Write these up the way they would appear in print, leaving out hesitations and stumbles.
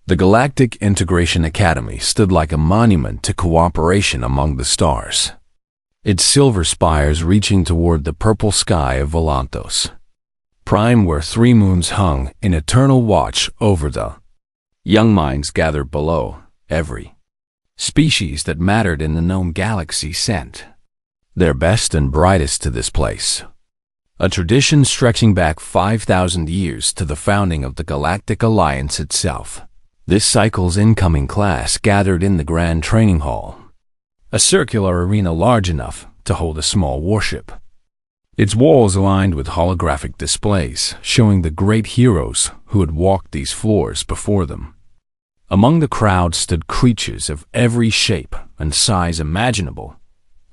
The Galactic Integration Academy stood like a monument to cooperation among the stars, its silver spires reaching toward the purple sky of Volantos Prime, where 3 moons hung in eternal watch over the young minds gathered below. Every species that mattered in the known galaxy sent their best and brightest to this place, a tradition stretching back 5,000 years to the founding of the Galactic Alliance itself. This cycle's incoming class gathered in the Grand Training Hall, a circular arena large enough to hold a small warship. Its walls lined with holographic displays showing the great heroes who had walked these floors before them. Among the crowd stood creatures of every shape and size imaginable.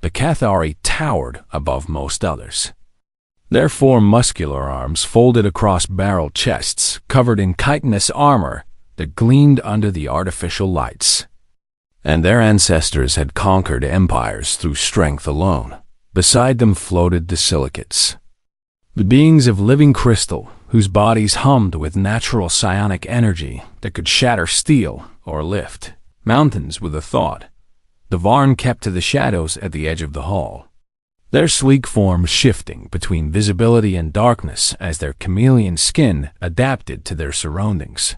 The Cathari towered above most others, their 4 muscular arms folded across barrel chests covered in chitinous armor that gleamed under the artificial lights. And their ancestors had conquered empires through strength alone. Beside them floated the silicates, the beings of living crystal whose bodies hummed with natural psionic energy that could shatter steel or lift mountains with a thought. The Varn kept to the shadows at the edge of the hall, their sleek forms shifting between visibility and darkness as their chameleon skin adapted to their surroundings.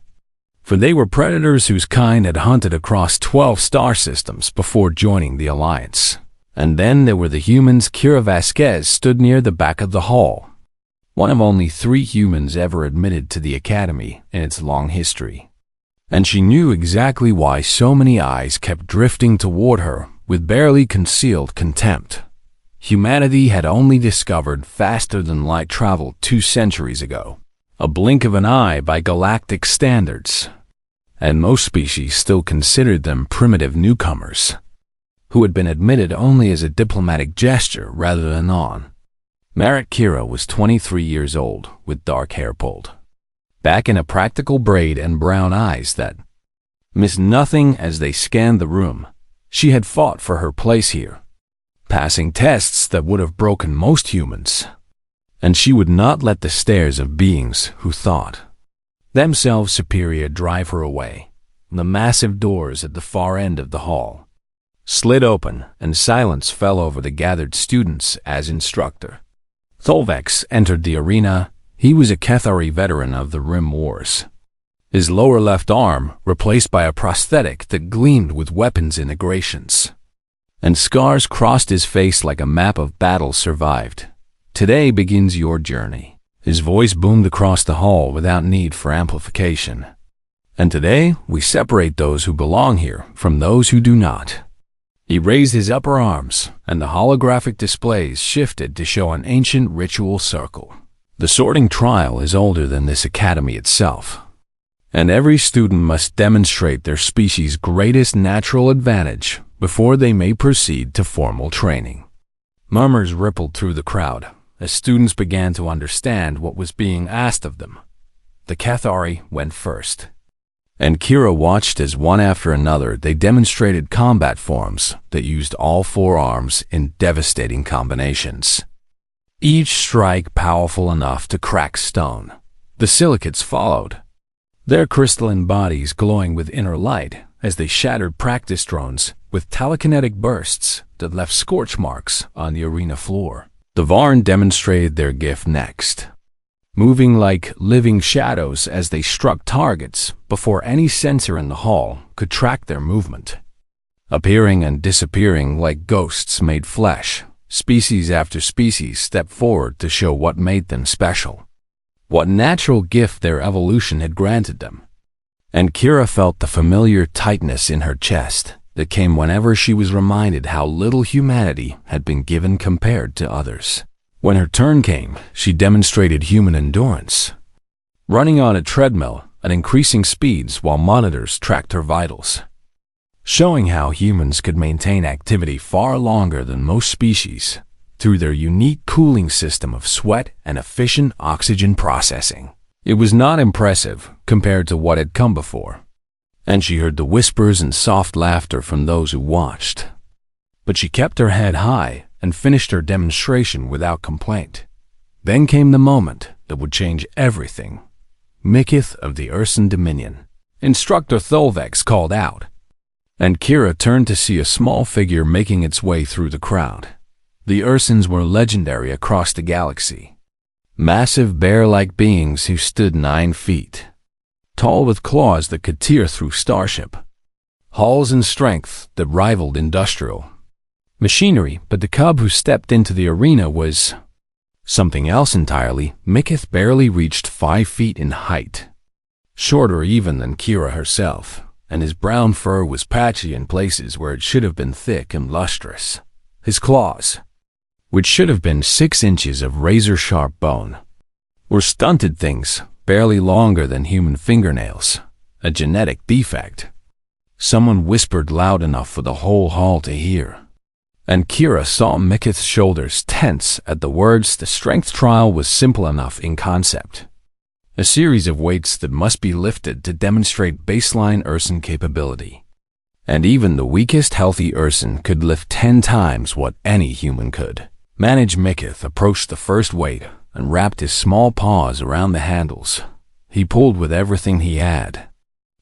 For they were predators whose kind had hunted across 12 star systems before joining the Alliance. And then there were the humans. Kira Vasquez stood near the back of the hall, one of only 3 humans ever admitted to the Academy in its long history. And she knew exactly why so many eyes kept drifting toward her with barely concealed contempt. Humanity had only discovered faster than light travel 2 centuries ago, a blink of an eye by galactic standards, and most species still considered them primitive newcomers who had been admitted only as a diplomatic gesture rather than on. Marit Kira was 23 years old, with dark hair pulled back in a practical braid and brown eyes that missed nothing as they scanned the room. She had fought for her place here, passing tests that would have broken most humans, and she would not let the stares of beings who thought themselves superior drive her away. The massive doors at the far end of the hall slid open, and silence fell over the gathered students as instructor Tholvex entered the arena. He was a Cathari veteran of the Rim Wars, his lower left arm replaced by a prosthetic that gleamed with weapons integrations, and scars crossed his face like a map of battles survived. Today begins your journey. His voice boomed across the hall without need for amplification. And today we separate those who belong here from those who do not. He raised his upper arms, and the holographic displays shifted to show an ancient ritual circle. The sorting trial is older than this academy itself, and every student must demonstrate their species' greatest natural advantage before they may proceed to formal training. Murmurs rippled through the crowd as students began to understand what was being asked of them. The Cathari went first, and Kira watched as one after another they demonstrated combat forms that used all 4 arms in devastating combinations, each strike powerful enough to crack stone. The silicates followed, their crystalline bodies glowing with inner light as they shattered practice drones with telekinetic bursts that left scorch marks on the arena floor. The Varn demonstrated their gift next, moving like living shadows as they struck targets before any sensor in the hall could track their movement, appearing and disappearing like ghosts made flesh. Species after species stepped forward to show what made them special, what natural gift their evolution had granted them. And Kira felt the familiar tightness in her chest that came whenever she was reminded how little humanity had been given compared to others. When her turn came, she demonstrated human endurance, running on a treadmill at increasing speeds while monitors tracked her vitals, showing how humans could maintain activity far longer than most species through their unique cooling system of sweat and efficient oxygen processing. It was not impressive compared to what had come before, and she heard the whispers and soft laughter from those who watched. But she kept her head high and finished her demonstration without complaint. Then came the moment that would change everything. Mikith of the Ursan Dominion. Instructor Tholvex called out, and Kira turned to see a small figure making its way through the crowd. The Ursins were legendary across the galaxy. Massive bear-like beings who stood 9 feet tall with claws that could tear through starship hulls and strength that rivaled industrial machinery. But the cub who stepped into the arena was something else entirely. Mikith barely reached 5 feet in height, shorter even than Kira herself, and his brown fur was patchy in places where it should have been thick and lustrous. His claws, which should have been 6 inches of razor-sharp bone, were stunted things, barely longer than human fingernails, a genetic defect. Someone whispered loud enough for the whole hall to hear, and Kira saw Mikith's shoulders tense at the words. The strength trial was simple enough in concept. A series of weights that must be lifted to demonstrate baseline Ursin capability. And even the weakest healthy Ursin could lift 10 times what any human could. Manage Mikith approached the first weight and wrapped his small paws around the handles. He pulled with everything he had,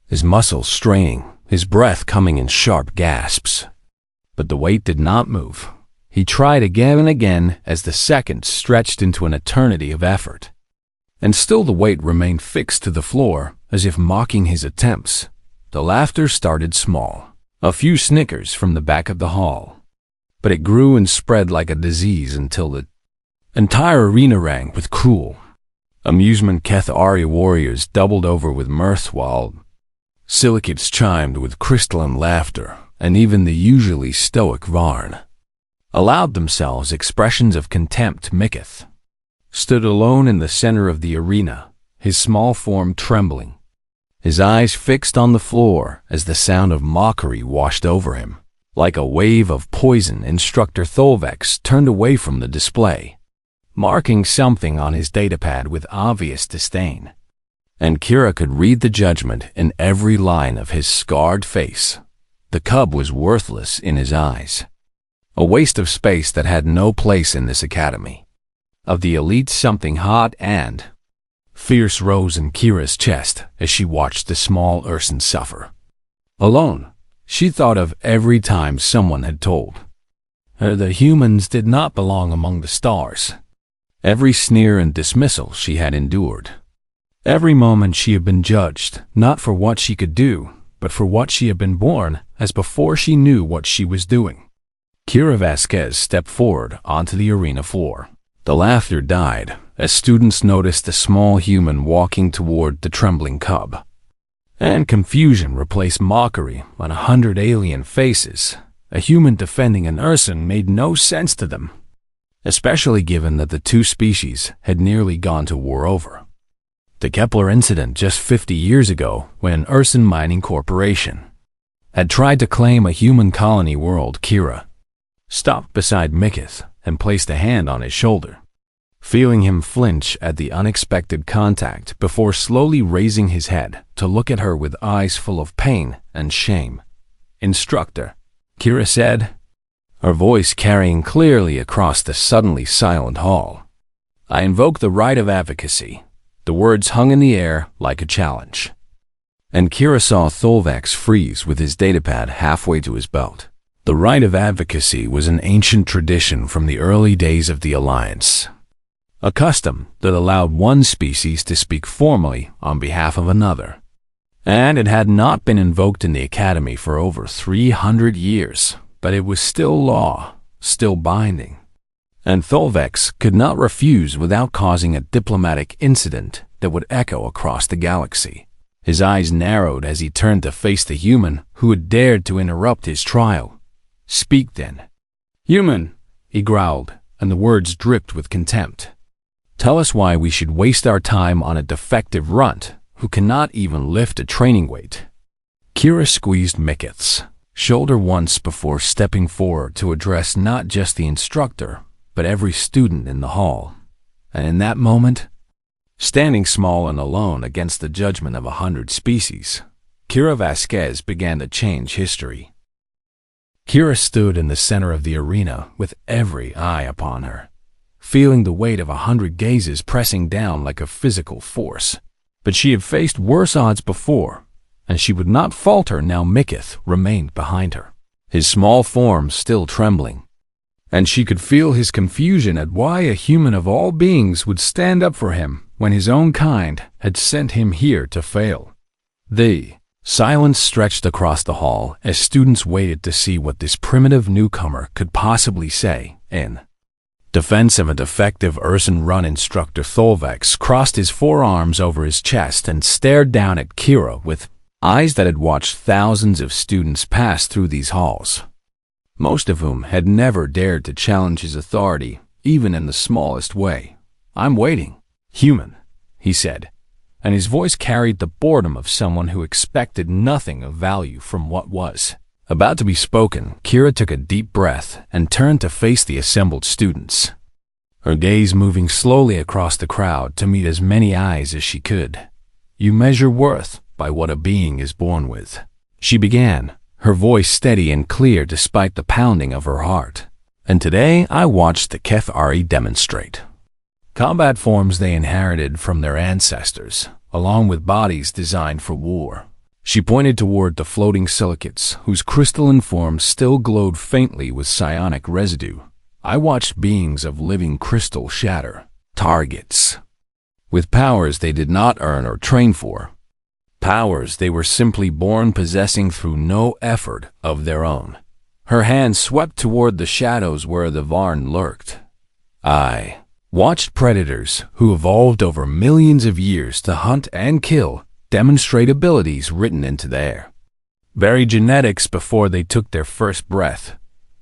his muscles straining, his breath coming in sharp gasps. But the weight did not move. He tried again and again as the seconds stretched into an eternity of effort. And still the weight remained fixed to the floor, as if mocking his attempts. The laughter started small, a few snickers from the back of the hall. But it grew and spread like a disease until the entire arena rang with cruel amusement. Kethari warriors doubled over with mirth while silicates chimed with crystalline laughter, and even the usually stoic Varn allowed themselves expressions of contempt. Mikith stood alone in the center of the arena, his small form trembling, his eyes fixed on the floor as the sound of mockery washed over him. Like a wave of poison, Instructor Tholvex turned away from the display, marking something on his datapad with obvious disdain. And Kira could read the judgment in every line of his scarred face. The cub was worthless in his eyes, a waste of space that had no place in this academy. Of the elite, something hot and fierce rose in Kira's chest as she watched the small Ursin suffer. Alone, she thought of every time someone had told her the humans did not belong among the stars, every sneer and dismissal she had endured, every moment she had been judged not for what she could do, but for what she had been born as before she knew what she was doing. Kira Vasquez stepped forward onto the arena floor. The laughter died as students noticed a small human walking toward the trembling cub. And confusion replaced mockery on 100 alien faces. A human defending an Ursin made no sense to them, especially given that the two species had nearly gone to war over the Kepler incident just 50 years ago, when an Ursin mining corporation had tried to claim a human colony world. Kira stopped beside Mikith and placed a hand on his shoulder, feeling him flinch at the unexpected contact before slowly raising his head to look at her with eyes full of pain and shame. "Instructor," Kira said, her voice carrying clearly across the suddenly silent hall. "I invoke the right of advocacy." The words hung in the air like a challenge, and Kira saw Tholvex freeze with his datapad halfway to his belt. The right of advocacy was an ancient tradition from the early days of the Alliance, a custom that allowed one species to speak formally on behalf of another. And it had not been invoked in the Academy for over 300 years, but it was still law, still binding. And Tholvex could not refuse without causing a diplomatic incident that would echo across the galaxy. His eyes narrowed as he turned to face the human who had dared to interrupt his trial. "Speak then." "Human," he growled, and the words dripped with contempt. "Tell us why we should waste our time on a defective runt who cannot even lift a training weight." Kira squeezed Mikith's shoulder once before stepping forward to address not just the instructor, but every student in the hall. And in that moment, standing small and alone against the judgment of 100 species, Kira Vasquez began to change history. Kira stood in the center of the arena with every eye upon her, feeling the weight of 100 gazes pressing down like a physical force. But she had faced worse odds before, and she would not falter now Mikith remained behind her, his small form still trembling. And she could feel his confusion at why a human of all beings would stand up for him when his own kind had sent him here to fail. The silence stretched across the hall as students waited to see what this primitive newcomer could possibly say. In defense of a defective Urson Run instructor, Tholvex crossed his forearms over his chest and stared down at Kira with eyes that had watched thousands of students pass through these halls, most of whom had never dared to challenge his authority, even in the smallest way. "I'm waiting, human," he said, and his voice carried the boredom of someone who expected nothing of value from what was about to be spoken. Kira took a deep breath and turned to face the assembled students, her gaze moving slowly across the crowd to meet as many eyes as she could. "You measure worth by what a being is born with," she began, her voice steady and clear despite the pounding of her heart. "And today I watched the Kethari demonstrate combat forms they inherited from their ancestors, along with bodies designed for war." She pointed toward the floating silicates, whose crystalline forms still glowed faintly with psionic residue. "I watched beings of living crystal shatter targets with powers they did not earn or train for, powers they were simply born possessing through no effort of their own." Her hand swept toward the shadows where the Varn lurked. "I watched predators who evolved over millions of years to hunt and kill demonstrate abilities written into their very genetics before they took their first breath."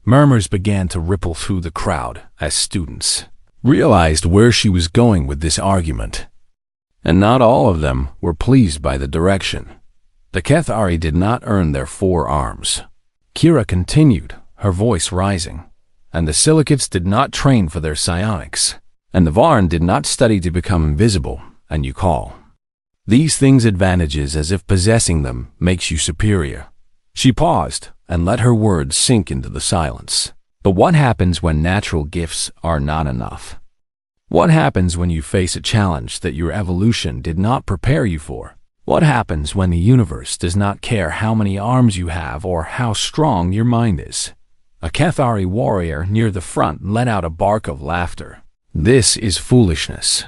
Murmurs began to ripple through the crowd as students realized where she was going with this argument, and not all of them were pleased by the direction. "The Kethari did not earn their 4 arms," Kira continued, her voice rising, "and the silicates did not train for their psionics, and the Varn did not study to become invisible, and you call these things advantages as if possessing them makes you superior." She paused and let her words sink into the silence. "But what happens when natural gifts are not enough? What happens when you face a challenge that your evolution did not prepare you for? What happens when the universe does not care how many arms you have or how strong your mind is?" A Kethari warrior near the front let out a bark of laughter. "This is foolishness,"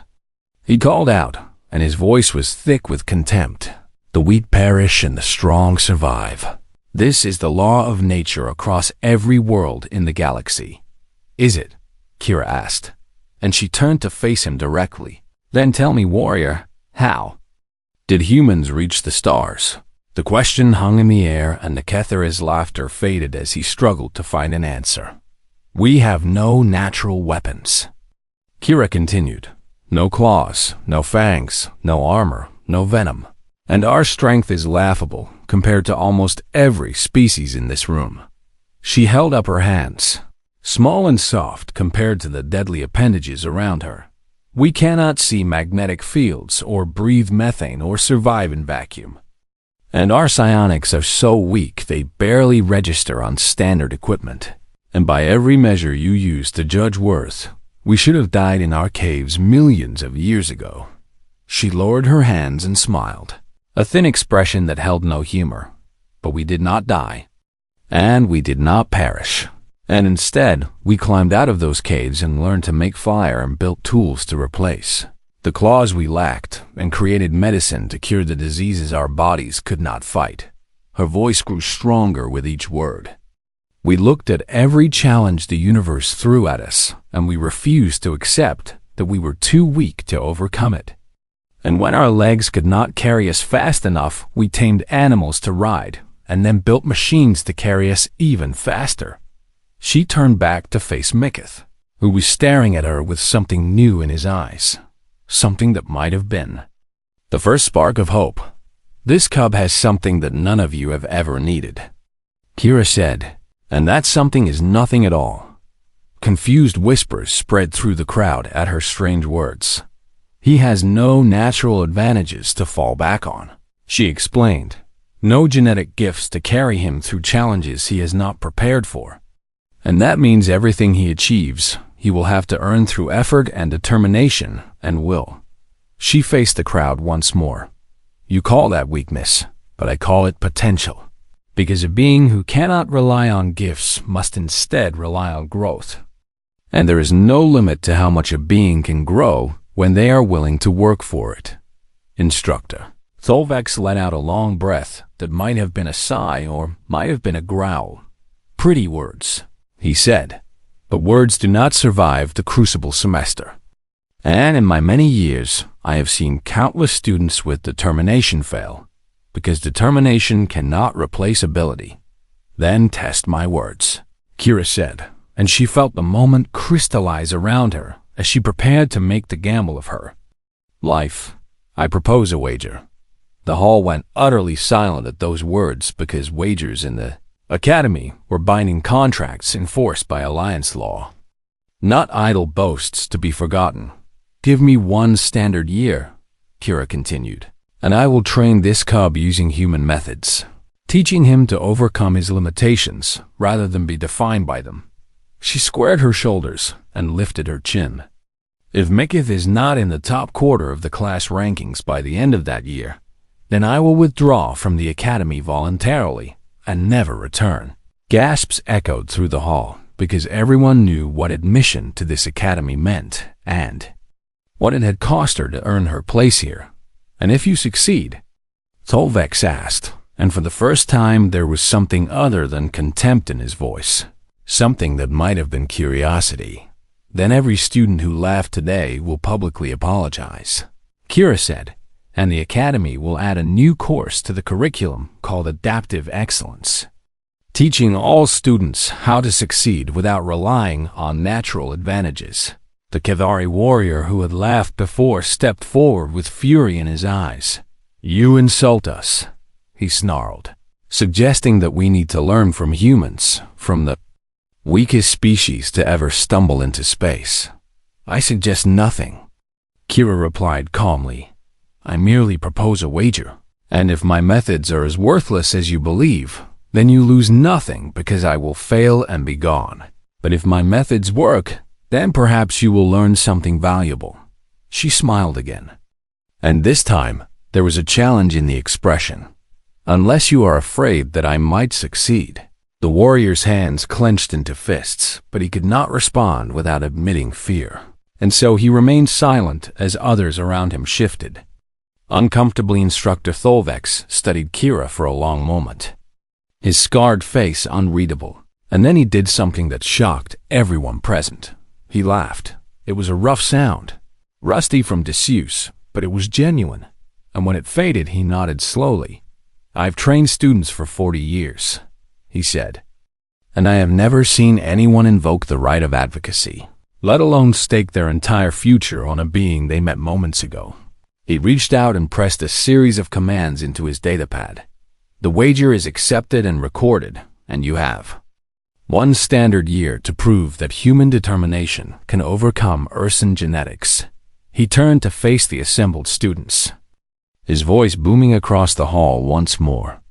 he called out, and his voice was thick with contempt. "The weak perish and the strong survive. This is the law of nature across every world in the galaxy." "Is it?" Kira asked, and she turned to face him directly. "Then tell me, warrior, how did humans reach the stars?" The question hung in the air, and the Kethari's laughter faded as he struggled to find an answer. "We have no natural weapons," Kira continued. "No claws, no fangs, no armor, no venom. And our strength is laughable compared to almost every species in this room." She held up her hands, small and soft compared to the deadly appendages around her. "We cannot see magnetic fields or breathe methane or survive in vacuum. And our psionics are so weak they barely register on standard equipment. And by every measure you use to judge worth, we should have died in our caves millions of years ago." She lowered her hands and smiled, a thin expression that held no humor. "But we did not die, and we did not perish. And instead, we climbed out of those caves and learned to make fire and built tools to replace the claws we lacked and created medicine to cure the diseases our bodies could not fight." Her voice grew stronger with each word. "We looked at every challenge the universe threw at us, and we refused to accept that we were too weak to overcome it. And when our legs could not carry us fast enough, we tamed animals to ride, and then built machines to carry us even faster." She turned back to face Mikith, who was staring at her with something new in his eyes, something that might have been the first spark of hope. "This cub has something that none of you have ever needed," Kira said, "and that something is nothing at all." Confused whispers spread through the crowd at her strange words. "He has no natural advantages to fall back on," she explained. "No genetic gifts to carry him through challenges he is not prepared for. And that means everything he achieves, he will have to earn through effort and determination and will." She faced the crowd once more. "You call that weakness, but I call it potential. Because a being who cannot rely on gifts must instead rely on growth. And there is no limit to how much a being can grow when they are willing to work for it. Instructor. Tholvex let out a long breath that might have been a sigh or might have been a growl. Pretty words, he said, but words do not survive the crucible semester. And in my many years, I have seen countless students with determination fail, because determination cannot replace ability. Then test my words, Kira said, and she felt the moment crystallize around her as she prepared to make the gamble of her life. I propose a wager. The hall went utterly silent at those words because wagers in the academy were binding contracts enforced by alliance law. Not idle boasts to be forgotten. Give me 1 standard year, Kira continued, and I will train this cub using human methods, teaching him to overcome his limitations rather than be defined by them. She squared her shoulders and lifted her chin. If Mikith is not in the top quarter of the class rankings by the end of that year, then I will withdraw from the academy voluntarily and never return. Gasps echoed through the hall because everyone knew what admission to this academy meant and what it had cost her to earn her place here. And if you succeed, Tholvex asked, and for the first time there was something other than contempt in his voice, something that might have been curiosity. Then every student who laughed today will publicly apologize, Kira said, and the academy will add a new course to the curriculum called Adaptive Excellence, teaching all students how to succeed without relying on natural advantages. The Kethari warrior who had laughed before stepped forward with fury in his eyes. You insult us, he snarled, suggesting that we need to learn from humans, from the weakest species to ever stumble into space. I suggest nothing, Kira replied calmly. I merely propose a wager, and if my methods are as worthless as you believe, then you lose nothing because I will fail and be gone. But if my methods work, then perhaps you will learn something valuable. She smiled again. And this time, there was a challenge in the expression. Unless you are afraid that I might succeed. The warrior's hands clenched into fists, but he could not respond without admitting fear. And so he remained silent as others around him shifted. Uncomfortably, Instructor Tholvex studied Kira for a long moment, his scarred face unreadable, and then he did something that shocked everyone present. He laughed. It was a rough sound, rusty from disuse, but it was genuine, and when it faded he nodded slowly. I've trained students for 40 years, he said, and I have never seen anyone invoke the right of advocacy, let alone stake their entire future on a being they met moments ago. He reached out and pressed a series of commands into his datapad. The wager is accepted and recorded, and you have 1 standard year to prove that human determination can overcome Ursan genetics. He turned to face the assembled students, his voice booming across the hall once more.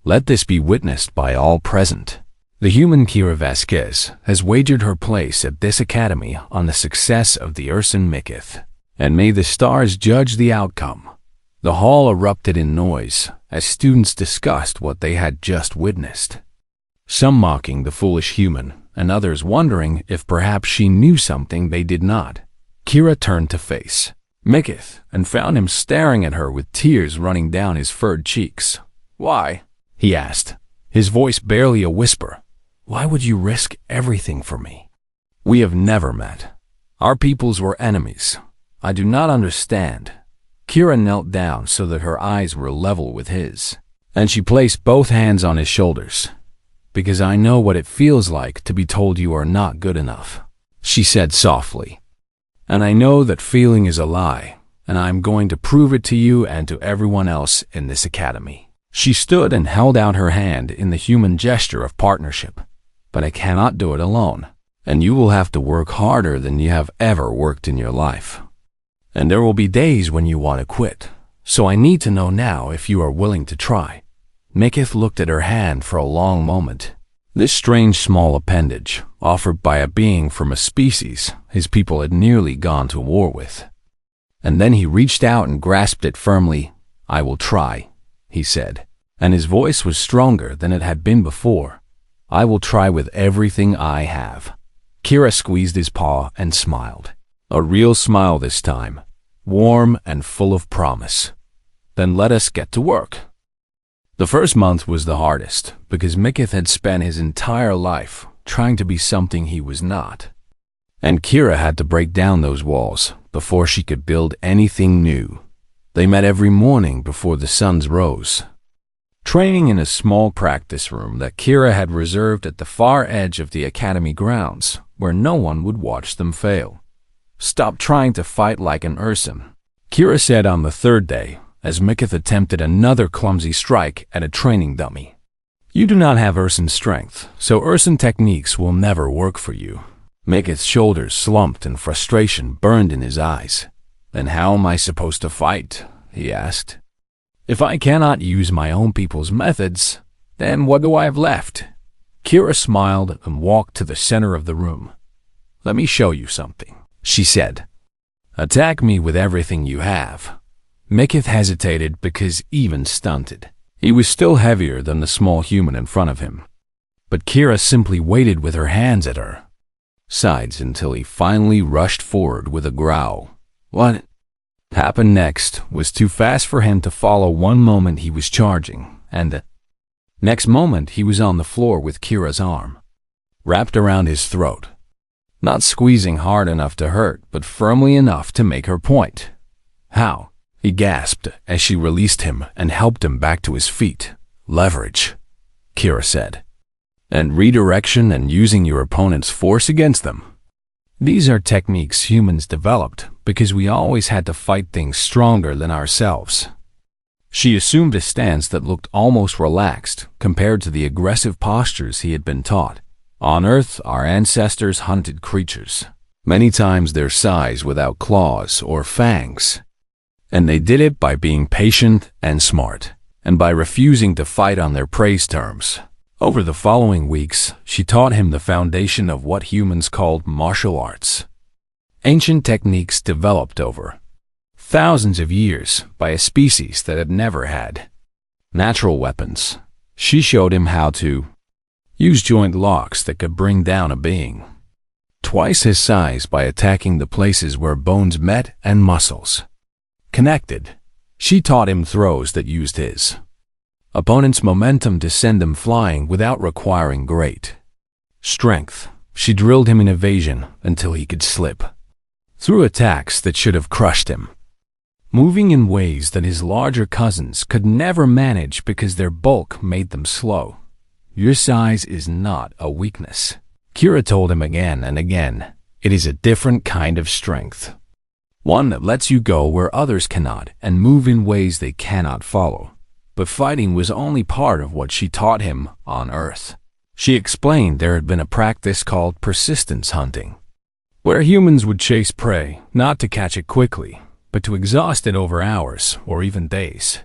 Let this be witnessed by all present. The human Kira Vasquez has wagered her place at this academy on the success of the Ursan Mikith. And may the stars judge the outcome. The hall erupted in noise as students discussed what they had just witnessed, some mocking the foolish human, and others wondering if perhaps she knew something they did not. Kira turned to face Mikith and found him staring at her with tears running down his furred cheeks. Why? He asked, his voice barely a whisper. Why would you risk everything for me? We have never met. Our peoples were enemies. I do not understand. Kira knelt down so that her eyes were level with his, and she placed both hands on his shoulders. Because I know what it feels like to be told you are not good enough, she said softly. And I know that feeling is a lie, and I am going to prove it to you and to everyone else in this academy. She stood and held out her hand in the human gesture of partnership. But I cannot do it alone, and you will have to work harder than you have ever worked in your life. And there will be days when you want to quit, so I need to know now if you are willing to try. Mikith looked at her hand for a long moment. This strange small appendage, offered by a being from a species his people had nearly gone to war with. And then he reached out and grasped it firmly. I will try, he said. and his voice was stronger than it had been before. "I will try with everything I have." Kira squeezed his paw and smiled. A real smile this time, warm and full of promise. "Then let us get to work." The first month was the hardest because Mikith had spent his entire life trying to be something he was not. And Kira had to break down those walls before she could build anything new. They met every morning before the suns rose, training in a small practice room that Kira had reserved at the far edge of the academy grounds where no one would watch them fail. "Stop trying to fight like an Urson," Kira said on the third day as Mikith attempted another clumsy strike at a training dummy. "You do not have Urson strength, so Urson techniques will never work for you." Mikith's shoulders slumped and frustration burned in his eyes. "Then how am I supposed to fight?" he asked. "If I cannot use my own people's methods, then what do I have left?" Kira smiled and walked to the center of the room. "Let me show you something," she said. "Attack me with everything you have." Mikith hesitated because even stunted, he was still heavier than the small human in front of him. But Kira simply waited with her hands at her sides until he finally rushed forward with a growl. What happened next was too fast for him to follow. One moment he was charging, and the next moment he was on the floor with Kira's arm wrapped around his throat, not squeezing hard enough to hurt, but firmly enough to make her point. "How?" he gasped as she released him and helped him back to his feet. "Leverage," Kira said, "and redirection and using your opponent's force against them. These are techniques humans developed because we always had to fight things stronger than ourselves." She assumed a stance that looked almost relaxed compared to the aggressive postures he had been taught. On Earth, our ancestors hunted creatures, many times their size, without claws or fangs. And they did it by being patient and smart, and by refusing to fight on their prey's terms. Over the following weeks, she taught him the foundation of what humans called martial arts, ancient techniques developed over thousands of years by a species that had never had natural weapons. She showed him how to use joint locks that could bring down a being twice his size by attacking the places where bones met and muscles connected. She taught him throws that used his opponent's momentum to send them flying without requiring great strength. She drilled him in evasion until he could slip through attacks that should have crushed him, moving in ways that his larger cousins could never manage because their bulk made them slow. "Your size is not a weakness," Kira told him again and again. "It is a different kind of strength, one that lets you go where others cannot and move in ways they cannot follow." But fighting was only part of what she taught him on Earth. She explained there had been a practice called persistence hunting, where humans would chase prey not to catch it quickly, but to exhaust it over hours or even days.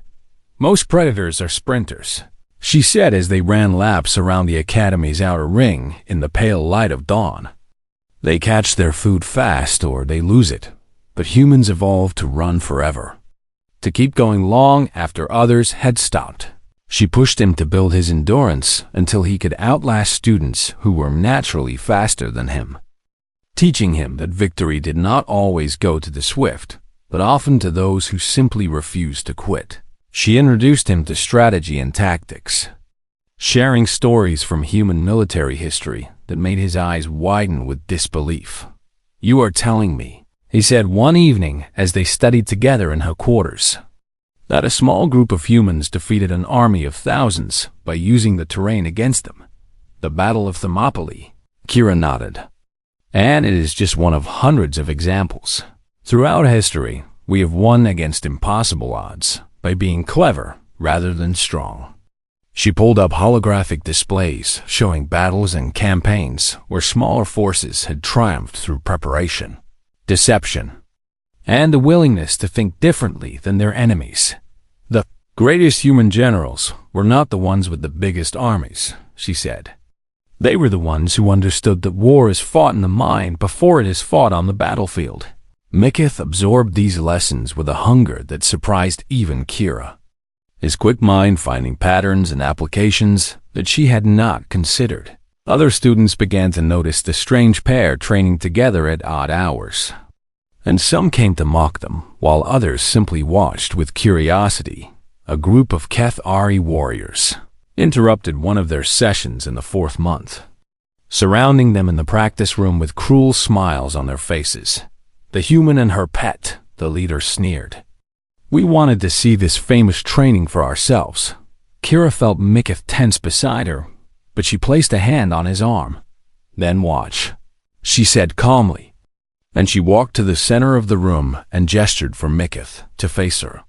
"Most predators are sprinters," she said as they ran laps around the academy's outer ring in the pale light of dawn. "They catch their food fast or they lose it, but humans evolved to run forever, to keep going long after others had stopped." She pushed him to build his endurance until he could outlast students who were naturally faster than him, teaching him that victory did not always go to the swift, but often to those who simply refused to quit. She introduced him to strategy and tactics, sharing stories from human military history that made his eyes widen with disbelief. "You are telling me," he said one evening as they studied together in her quarters, "that a small group of humans defeated an army of thousands by using the terrain against them? The Battle of Thermopylae?" Kira nodded. "And it is just one of hundreds of examples. Throughout history, we have won against impossible odds by being clever rather than strong." She pulled up holographic displays showing battles and campaigns where smaller forces had triumphed through preparation, deception, and the willingness to think differently than their enemies. "The greatest human generals were not the ones with the biggest armies," she said. "They were the ones who understood that war is fought in the mind before it is fought on the battlefield." Mikith absorbed these lessons with a hunger that surprised even Kira. his quick mind finding patterns and applications that she had not considered. Other students began to notice the strange pair training together at odd hours, and some came to mock them, while others simply watched with curiosity. A group of HFY warriors interrupted one of their sessions in the 4th month, surrounding them in the practice room with cruel smiles on their faces. The human and her pet, the leader sneered. We wanted to see this famous training for ourselves. Kira felt Mikith tense beside her, but she placed a hand on his arm. Then watch, she said calmly, and she walked to the center of the room and gestured for Mikith to face her.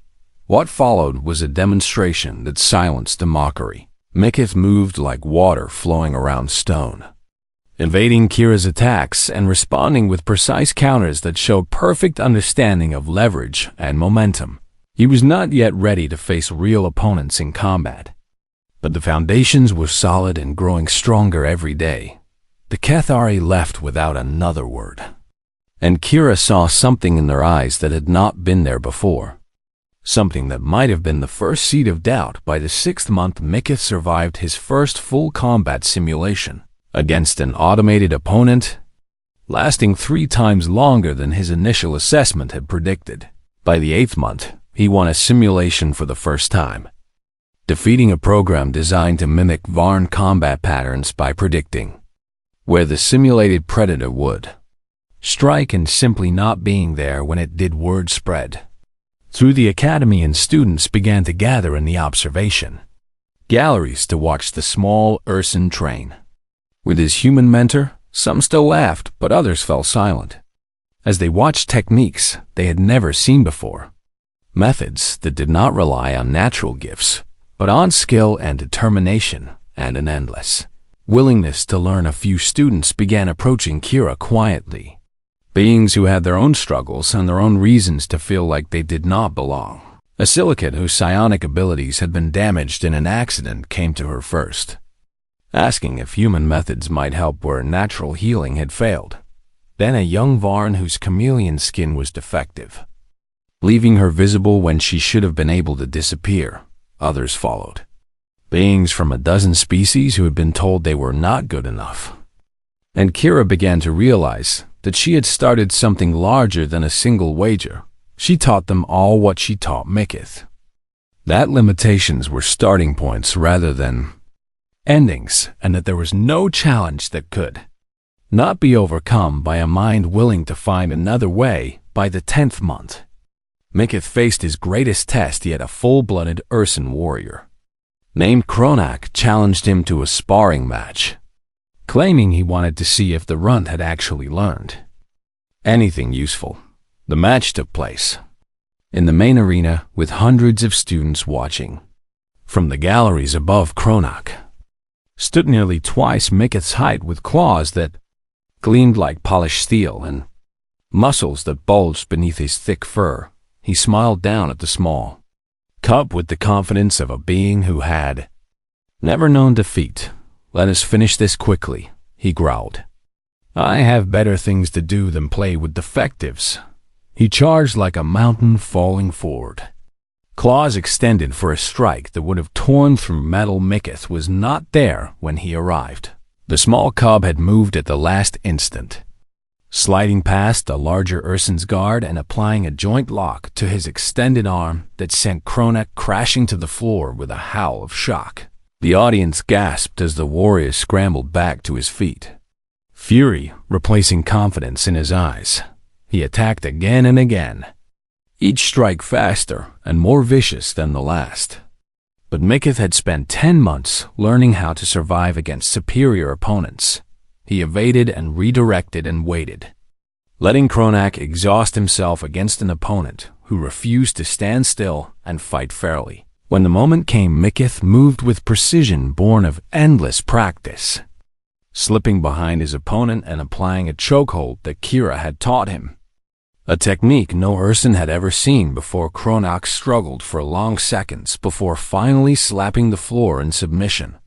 What followed was a demonstration that silenced the mockery. Mikith moved like water flowing around stone, evading Kira's attacks and responding with precise counters that showed perfect understanding of leverage and momentum. He was not yet ready to face real opponents in combat, but the foundations were solid and growing stronger every day. The HFY left without another word, and Kira saw something in their eyes that had not been there before. Something that might have been the first seed of doubt. By the 6th month, Mikith survived his first full combat simulation against an automated opponent, lasting 3 times longer than his initial assessment had predicted. By the 8th month, he won a simulation for the first time, defeating a program designed to mimic Varn combat patterns by predicting where the simulated predator would strike and simply not being there when it did. Word spread through the academy and students began to gather in the observation galleries to watch the small Urson train. With his human mentor, some still laughed, but others fell silent as they watched techniques they had never seen before. Methods that did not rely on natural gifts, but on skill and determination and an endless willingness to learn. A few students began approaching Kira quietly, beings who had their own struggles and their own reasons to feel like they did not belong. A silicate whose psionic abilities had been damaged in an accident came to her first, asking if human methods might help where natural healing had failed. Then a young Varn whose chameleon skin was defective, leaving her visible when she should have been able to disappear. Others followed, beings from a dozen species who had been told they were not good enough. And Kira began to realize that she had started something larger than a single wager. She taught them all what she taught Mikith, that limitations were starting points rather than endings, and that there was no challenge that could not be overcome by a mind willing to find another way. By the 10th month, Mikith faced his greatest test yet. A full-blooded Urson warrior named Kronak challenged him to a sparring match, claiming he wanted to see if the runt had actually learned anything useful. The match took place in the main arena with hundreds of students watching. From the galleries above, Kronak stood nearly twice Mikith's height, with claws that gleamed like polished steel and muscles that bulged beneath his thick fur. He smiled down at the small cub with the confidence of a being who had never known defeat. Let us finish this quickly, he growled. I have better things to do than play with defectives. He charged like a mountain falling forward, claws extended for a strike that would have torn through metal. Mikith was not there when he arrived. The small cub had moved at the last instant, sliding past the larger Urson's guard and applying a joint lock to his extended arm that sent Kronak crashing to the floor with a howl of shock. The audience gasped as the warrior scrambled back to his feet, fury replacing confidence in his eyes. He attacked again and again, each strike faster and more vicious than the last. But Mikith had spent 10 months learning how to survive against superior opponents. He evaded and redirected and waited, letting Kronak exhaust himself against an opponent who refused to stand still and fight fairly. When the moment came, Mikith moved with precision born of endless practice, slipping behind his opponent and applying a chokehold that Kira had taught him, a technique no Urson had ever seen before. Kronak struggled for long seconds before finally slapping the floor in submission,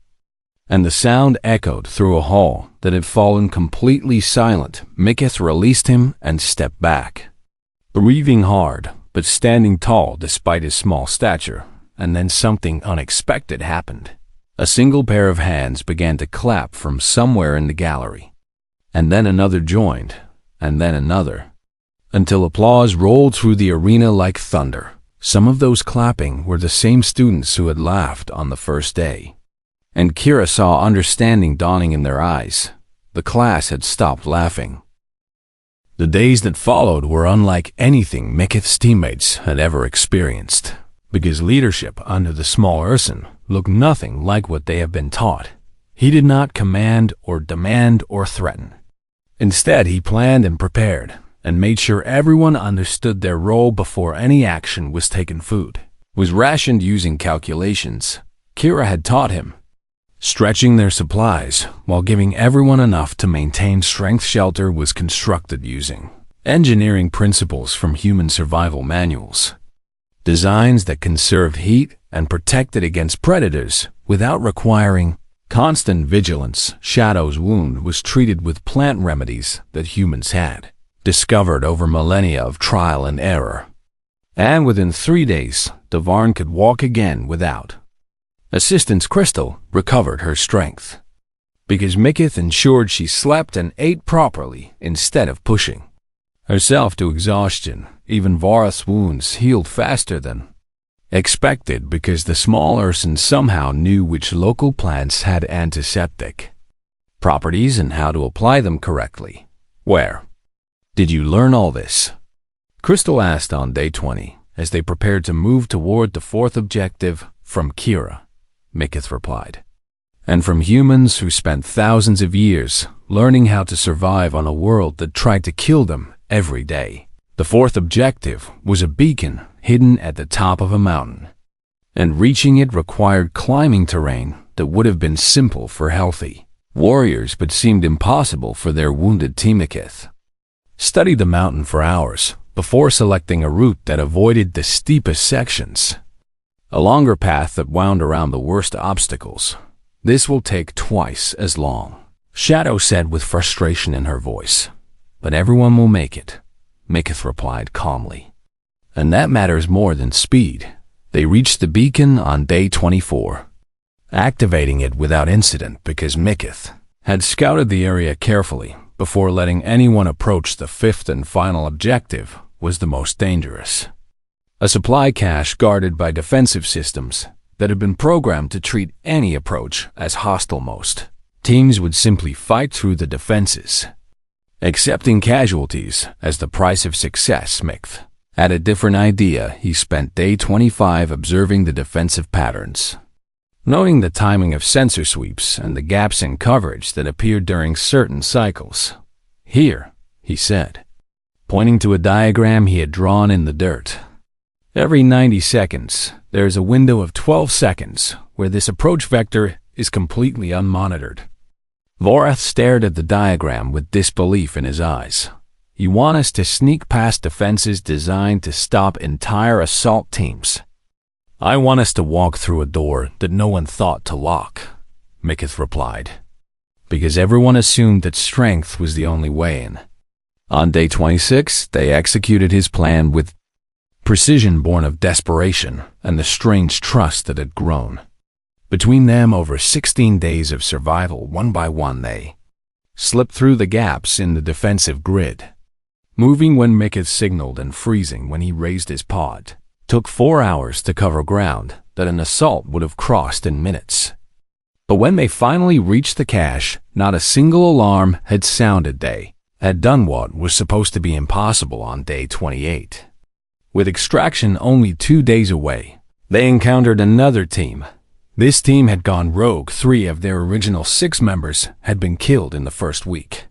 and the sound echoed through a hall that had fallen completely silent. Mikith released him and stepped back, breathing hard but standing tall despite his small stature. and then something unexpected happened. A single pair of hands began to clap from somewhere in the gallery. And then another joined, and then another, until applause rolled through the arena like thunder. Some of those clapping were the same students who had laughed on the first day. And Kira saw understanding dawning in their eyes. The class had stopped laughing. The days that followed were unlike anything Mikith's teammates had ever experienced, because leadership under the small Urson looked nothing like what they had been taught. He did not command or demand or threaten. Instead, he planned and prepared, and made sure everyone understood their role before any action was taken. Food was rationed using calculations Kira had taught him, stretching their supplies while giving everyone enough to maintain strength. Shelter was constructed using engineering principles from human survival manuals, designs that conserved heat and protected against predators without requiring constant vigilance. Shadow's wound was treated with plant remedies that humans had discovered over millennia of trial and error. And within 3 days, Devarn could walk again without assistance. Crystal recovered her strength because Mikith ensured she slept and ate properly instead of pushing herself to exhaustion. Even Varth's wounds healed faster than expected because the small Urson somehow knew which local plants had antiseptic properties and how to apply them correctly. Where did you learn all this? Crystal asked on day 20 as they prepared to move toward the fourth objective. From Kira, Mikith replied. And from humans who spent thousands of years learning how to survive on a world that tried to kill them every day. The fourth objective was a beacon hidden at the top of a mountain, and reaching it required climbing terrain that would have been simple for healthy warriors but seemed impossible for their wounded team. Mikith studied the mountain for hours before selecting a route that avoided the steepest sections, a longer path that wound around the worst obstacles. This will take twice as long, Shadow said with frustration in her voice. But everyone will make it, Mikith replied calmly. And that matters more than speed. They reached the beacon on day 24, activating it without incident because Mikith had scouted the area carefully before letting anyone approach. The fifth and final objective was the most dangerous. A supply cache guarded by defensive systems that had been programmed to treat any approach as hostile. Most teams would simply fight through the defenses, accepting casualties as the price of success. Mikith had a different idea. He spent day 25 observing the defensive patterns, noting the timing of sensor sweeps and the gaps in coverage that appeared during certain cycles. Here, he said, pointing to a diagram he had drawn in the dirt. Every 90 seconds, there is a window of 12 seconds where this approach vector is completely unmonitored. Vorath stared at the diagram with disbelief in his eyes. You want us to sneak past defenses designed to stop entire assault teams? I want us to walk through a door that no one thought to lock, Mikith replied, because everyone assumed that strength was the only way in. On day 26, they executed his plan with precision born of desperation and the strange trust that had grown between them over 16 days of survival. One by one they slipped through the gaps in the defensive grid, moving when Mikith signaled and freezing when he raised his pod. Took 4 hours to cover ground that an assault would have crossed in minutes. But when they finally reached the cache, not a single alarm had sounded. They had done what was supposed to be impossible on day 28. With extraction only 2 days away, they encountered another team. This team had gone rogue. 3 of their original 6 members had been killed in the first week,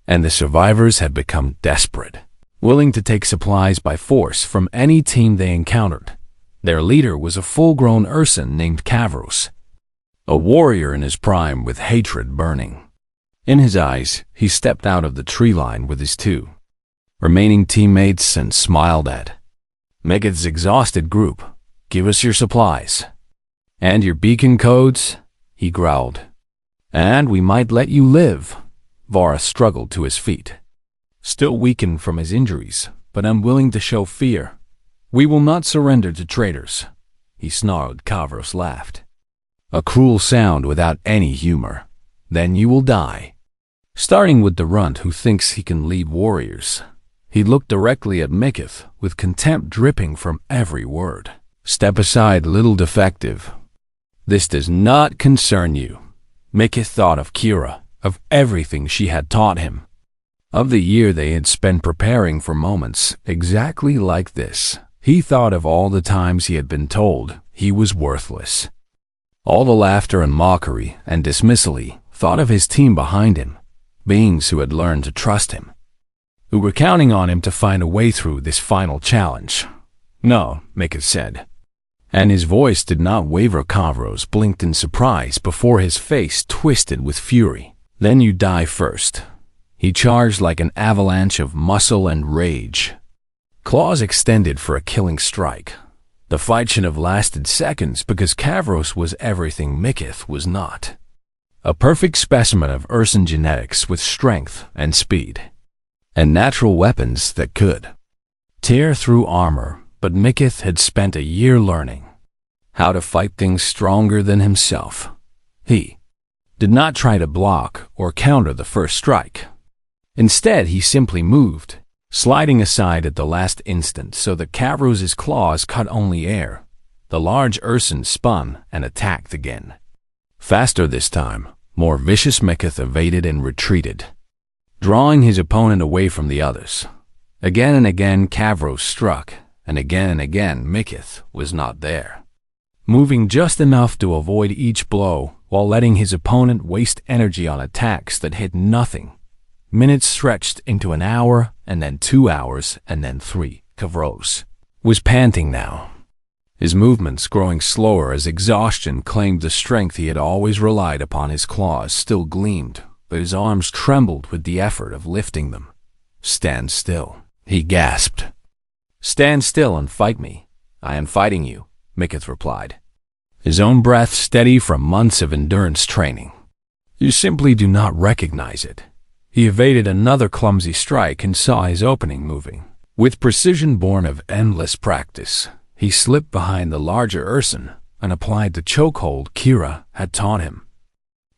and the survivors had become desperate, willing to take supplies by force from any team they encountered. Their leader was a full-grown Urson named Kavros, a warrior in his prime with hatred burning in his eyes. He stepped out of the tree line with his 2 remaining teammates and smiled at Mikith's exhausted group. Give us your supplies and your beacon codes, he growled, and we might let you live. Vara struggled to his feet, still weakened from his injuries, but unwilling to show fear. We will not surrender to traitors. he snarled. Kavros laughed. A cruel sound without any humor. Then you will die. Starting with the runt who thinks he can lead warriors. He looked directly at Mikith, with contempt dripping from every word. Step aside, little defective. This does not concern you. Mikith thought of Kira, of everything she had taught him, of the year they had spent preparing for moments exactly like this. He thought of all the times he had been told he was worthless. All the laughter and mockery and dismissal. He thought of his team behind him, beings who had learned to trust him, who were counting on him to find a way through this final challenge. No, Mikith said, and his voice did not waver. Kavros blinked in surprise before his face twisted with fury. Then you die first. He charged like an avalanche of muscle and rage. Claws extended for a killing strike. The fight should have lasted seconds because Kavros was everything Mikith was not. A perfect specimen of Ursan genetics with strength and speed, and natural weapons that could tear through armor. But Mikith had spent a year learning how to fight things stronger than himself. He did not try to block or counter the first strike. Instead, he simply moved, sliding aside at the last instant so that Kavros's claws cut only air. The large Ursan spun and attacked again. Faster this time, more vicious. Mikith evaded and retreated, drawing his opponent away from the others. Again and again Kavros struck, and again Mikith was not there, moving just enough to avoid each blow while letting his opponent waste energy on attacks that hit nothing. Minutes stretched into an hour, and then 2 hours, and then 3. Kavros was panting now, his movements growing slower as exhaustion claimed the strength he had always relied upon. His claws still gleamed, but his arms trembled with the effort of lifting them. Stand still, he gasped. Stand still and fight me. I am fighting you, Mikith replied, his own breath steady from months of endurance training. You simply do not recognize it. He evaded another clumsy strike and saw his opening moving. With precision born of endless practice, he slipped behind the larger Ursan and applied the chokehold Kira had taught him,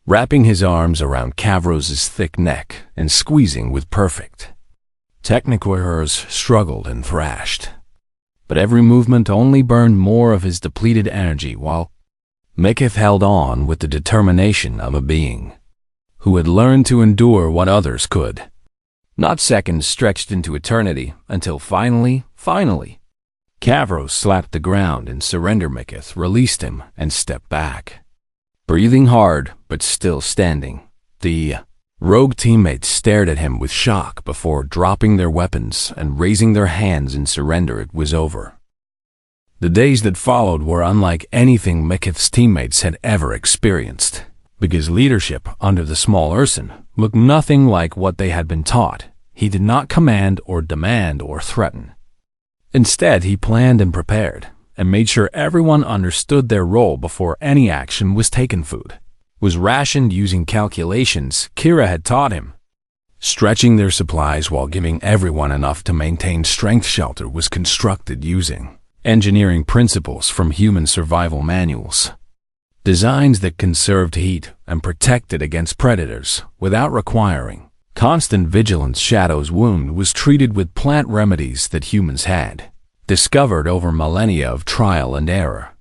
wrapping his arms around Kavros's thick neck and squeezing with perfect technique. Struggled and thrashed, but every movement only burned more of his depleted energy, while Mikith held on with the determination of a being who had learned to endure what others could. Not seconds stretched into eternity until finally, Kavros slapped the ground in surrender. Mikith released him and stepped back, breathing hard but still standing. The rogue teammates stared at him with shock before dropping their weapons and raising their hands in surrender. It was over. The days that followed were unlike anything Mikith's teammates had ever experienced, because leadership under the small Ursan looked nothing like what they had been taught. He did not command or demand or threaten. Instead, he planned and prepared, and made sure everyone understood their role before any action was taken. Food was rationed using calculations Kira had taught him. Stretching their supplies while giving everyone enough to maintain strength. Shelter was constructed using engineering principles from human survival manuals, designs that conserved heat and protected against predators without requiring constant vigilance. Shadow's wound was treated with plant remedies that humans had discovered over millennia of trial and error,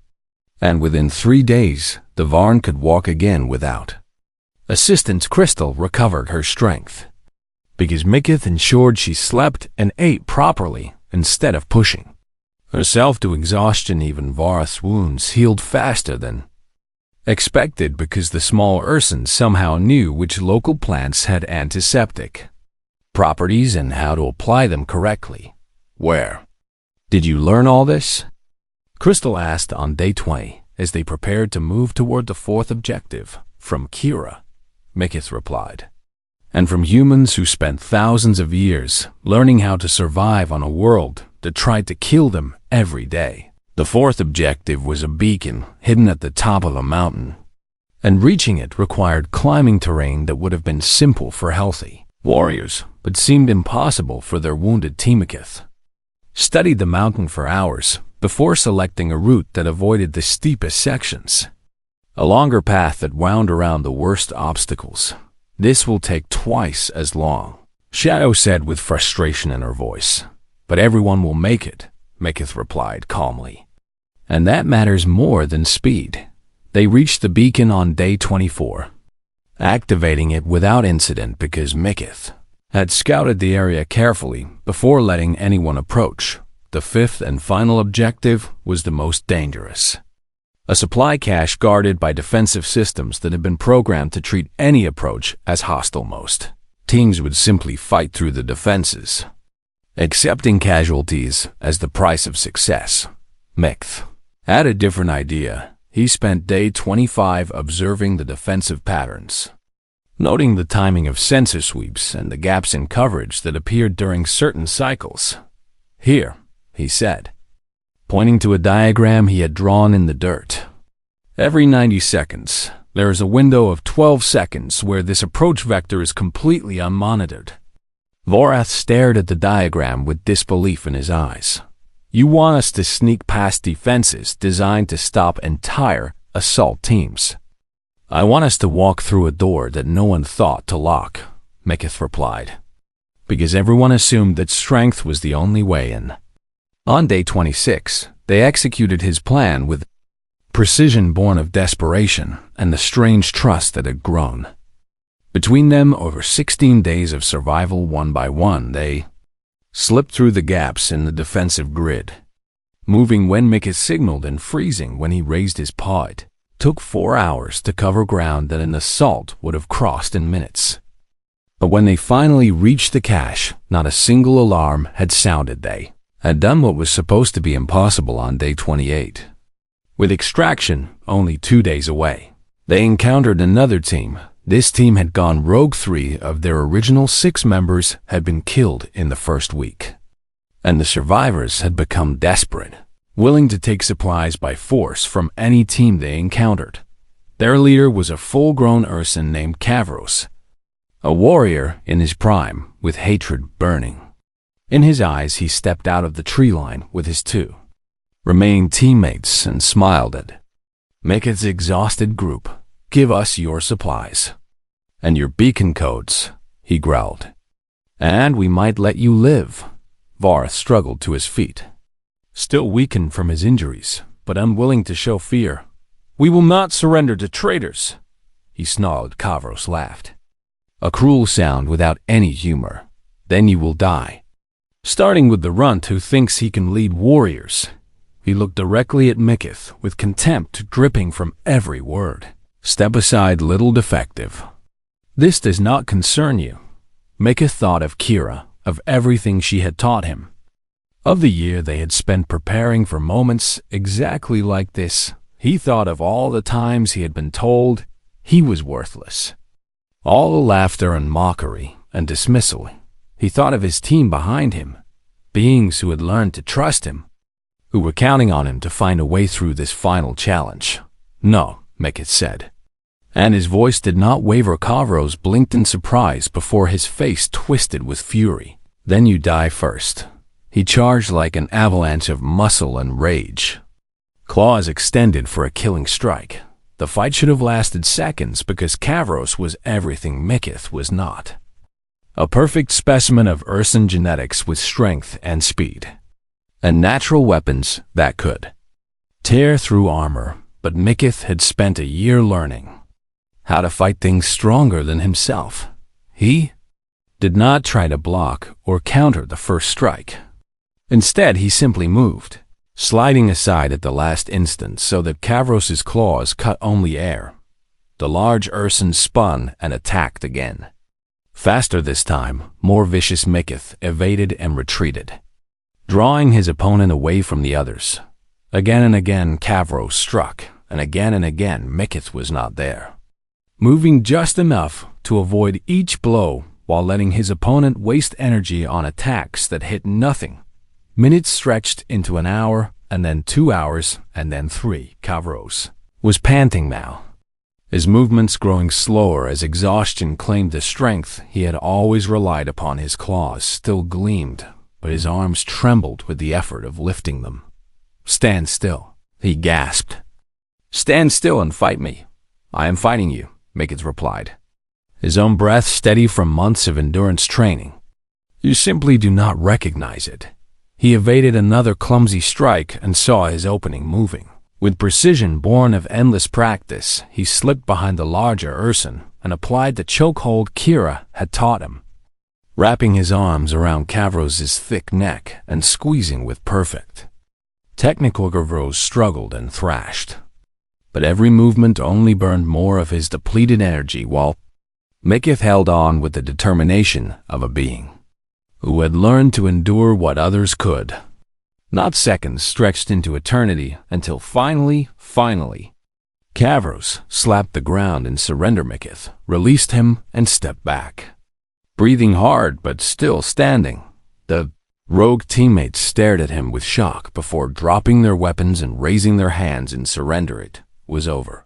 and within 3 days, the Varn could walk again without assistance. Crystal recovered her strength because Mikith ensured she slept and ate properly instead of pushing herself to exhaustion. Even Varth's wounds healed faster than expected because the small Ursan somehow knew which local plants had antiseptic properties and how to apply them correctly. Where did you learn all this? Crystal asked on day 20 as they prepared to move toward the 4th objective. From Kira, Mikith replied, and from humans who spent thousands of years learning how to survive on a world that tried to kill them every day. The 4th objective was a beacon hidden at the top of a mountain, and reaching it required climbing terrain that would have been simple for healthy warriors, but seemed impossible for their wounded team. Mikith studied the mountain for hours, before selecting a route that avoided the steepest sections. A longer path that wound around the worst obstacles. This will take twice as long, Shadow said with frustration in her voice. But everyone will make it, Miketh replied calmly. And that matters more than speed. They reached the beacon on day 24, activating it without incident because Miketh had scouted the area carefully before letting anyone approach. The fifth and final objective was the most dangerous. A supply cache guarded by defensive systems that had been programmed to treat any approach as hostile. Most teams would simply fight through the defenses, accepting casualties as the price of success. Miketh had a different idea. He spent day 25 observing the defensive patterns, noting the timing of sensor sweeps and the gaps in coverage that appeared during certain cycles. Here, he said, pointing to a diagram he had drawn in the dirt. Every 90 seconds, there is a window of 12 seconds where this approach vector is completely unmonitored. Vorath stared at the diagram with disbelief in his eyes. You want us to sneak past defenses designed to stop entire assault teams? I want us to walk through a door that no one thought to lock, Miketh replied, because everyone assumed that strength was the only way in. On day 26, they executed his plan with precision born of desperation and the strange trust that had grown. Between them, over 16 days of survival, one by one, they slipped through the gaps in the defensive grid, moving when Miketh signaled and freezing when he raised his paw. It took 4 hours to cover ground that an assault would have crossed in minutes. But when they finally reached the cache, not a single alarm had sounded. They had done what was supposed to be impossible on day 28. With extraction only 2 days away, they encountered another team. This team had gone rogue. 3 of their original 6 members had been killed in the first week, and the survivors had become desperate, willing to take supplies by force from any team they encountered. Their leader was a full-grown Urson named Kavros, a warrior in his prime with hatred burning. In his eyes, he stepped out of the tree line with his 2 remaining teammates and smiled at Miketh's exhausted group. Give us your supplies and your beacon codes, he growled, and we might let you live. Vorath struggled to his feet, still weakened from his injuries, but unwilling to show fear. We will not surrender to traitors, he snarled. Kavros laughed, a cruel sound without any humor. Then you will die. Starting with the runt who thinks he can lead warriors. He looked directly at Miketh with contempt dripping from every word. Step aside, little defective. This does not concern you. Miketh thought of Kira, of everything she had taught him, of the year they had spent preparing for moments exactly like this. He thought of all the times he had been told he was worthless, all the laughter and mockery and dismissal. He thought of his team behind him, beings who had learned to trust him, who were counting on him to find a way through this final challenge. No, Miketh said, and his voice did not waver. Kavros blinked in surprise before his face twisted with fury. Then you die first. He charged like an avalanche of muscle and rage, claws extended for a killing strike. The fight should have lasted seconds because Kavros was everything Miketh was not. A perfect specimen of Urson genetics with strength and speed, and natural weapons that could tear through armor. But Miketh had spent a year learning how to fight things stronger than himself. He did not try to block or counter the first strike. Instead, he simply moved, sliding aside at the last instant so that Kavros's claws cut only air. The large Urson spun and attacked again. Faster this time, more vicious. Miketh evaded and retreated, drawing his opponent away from the others. Again and again Kavros struck, and again Miketh was not there, moving just enough to avoid each blow while letting his opponent waste energy on attacks that hit nothing. Minutes stretched into an hour, and then 2 hours, and then 3. Kavros was panting now, his movements growing slower as exhaustion claimed the strength he had always relied upon. His claws still gleamed, but his arms trembled with the effort of lifting them. Stand still, he gasped. Stand still and fight me. I am fighting you, Mickens replied, his own breath steady from months of endurance training. You simply do not recognize it. He evaded another clumsy strike and saw his opening moving. With precision born of endless practice, he slipped behind the larger Urson and applied the chokehold Kira had taught him, wrapping his arms around Kavros' thick neck and squeezing with perfect technical. Kavros struggled and thrashed, but every movement only burned more of his depleted energy, while Mikith held on with the determination of a being who had learned to endure what others could. Not seconds stretched into eternity until finally, Kavros slapped the ground in surrender. Mikith released him and stepped back, breathing hard but still standing. The rogue teammates stared at him with shock before dropping their weapons and raising their hands in surrender. It was over.